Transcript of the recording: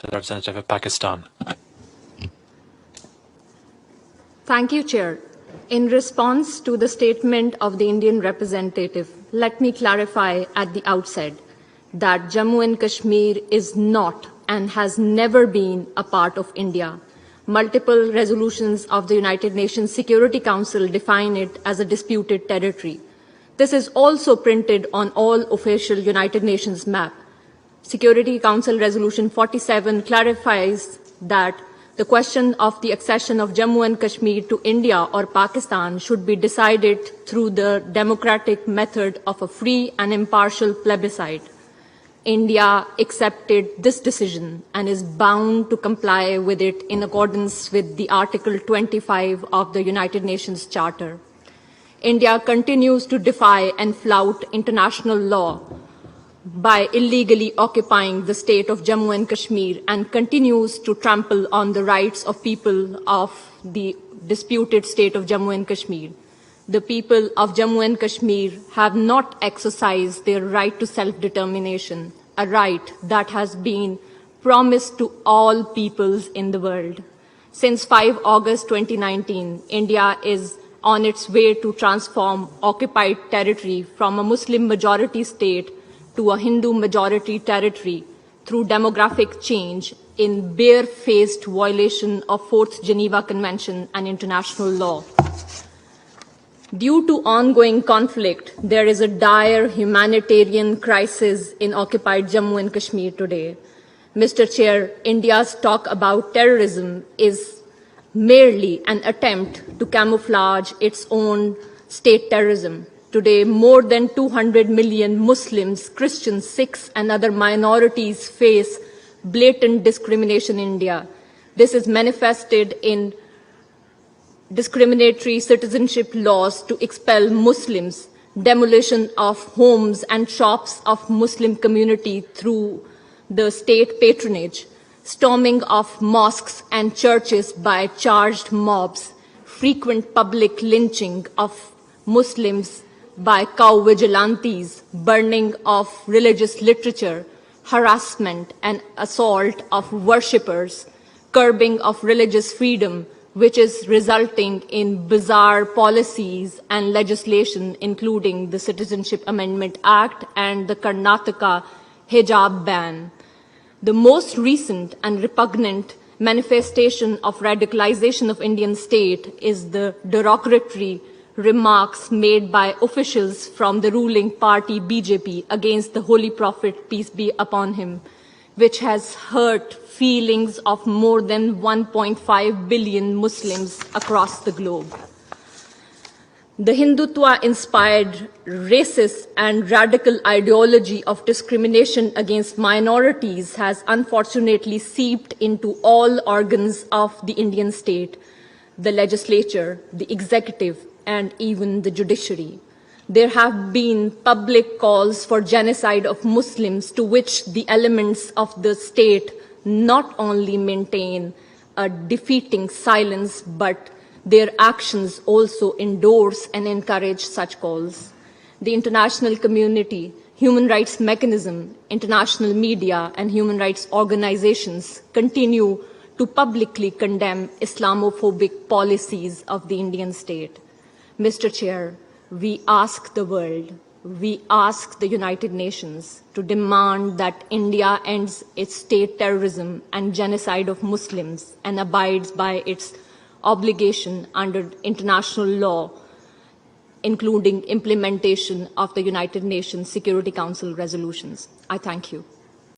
to the representative of Pakistan. Thank you, Chair. In response to the statement of the Indian representative, let me clarify at the outset that Jammu and Kashmir is not and has never been a part of India. Multiple resolutions of the United Nations Security Council define it as a disputed territory. This is also printed on all official United Nations map. Security Council Resolution 47 clarifies that the question of the accession of Jammu and Kashmir to India or Pakistan should be decided through the democratic method of a free and impartial plebiscite. India accepted this decision and is bound to comply with it in accordance with the Article 25 of the United Nations Charter. India continues to defy and flout international law by illegally occupying the state of Jammu and Kashmir and continues to trample on the rights of people of the disputed state of Jammu and Kashmir. The people of Jammu and Kashmir have not exercised their right to self-determination, a right that has been promised to all peoples in the world. Since 5 August 2019, India is on its way to transform occupied territory from a Muslim-majority state to a Hindu-majority territory through demographic change in bare-faced violation of 4th Geneva Convention and international law. Due to ongoing conflict, there is a dire humanitarian crisis in occupied Jammu and Kashmir today. Mr. Chair, India's talk about terrorism is merely an attempt to camouflage its own state terrorism. Today, more than 200 million Muslims, Christians, Sikhs, and other minorities face blatant discrimination in India. This is manifested in discriminatory citizenship laws to expel Muslims, demolition of homes and shops of Muslim community through the state patronage, storming of mosques and churches by charged mobs, frequent public lynching of Muslims by cow vigilantes, burning of religious literature, harassment and assault of worshippers, curbing of religious freedom, which is resulting in bizarre policies and legislation, including the Citizenship Amendment Act and the Karnataka hijab ban. The most recent and repugnant manifestation of radicalization of Indian state is the derogatory remarks made by officials from the ruling party BJP against the Holy Prophet, peace be upon him, which has hurt feelings of more than 1.5 billion Muslims across the globe. The Hindutva-inspired racist and radical ideology of discrimination against minorities has unfortunately seeped into all organs of the Indian state, the legislature, the executive, and even the judiciary. There have been public calls for genocide of Muslims, to which the elements of the state not only maintain a defeating silence, but their actions also endorse and encourage such calls. The international community, human rights mechanism, international media, and human rights organizations continue to publicly condemn Islamophobic policies of the Indian state. Mr. Chair, we ask the world, we ask the United Nations to demand that India ends its state terrorism and genocide of Muslims and abides by its obligation under international law, including implementation of the United Nations Security Council resolutions. I thank you.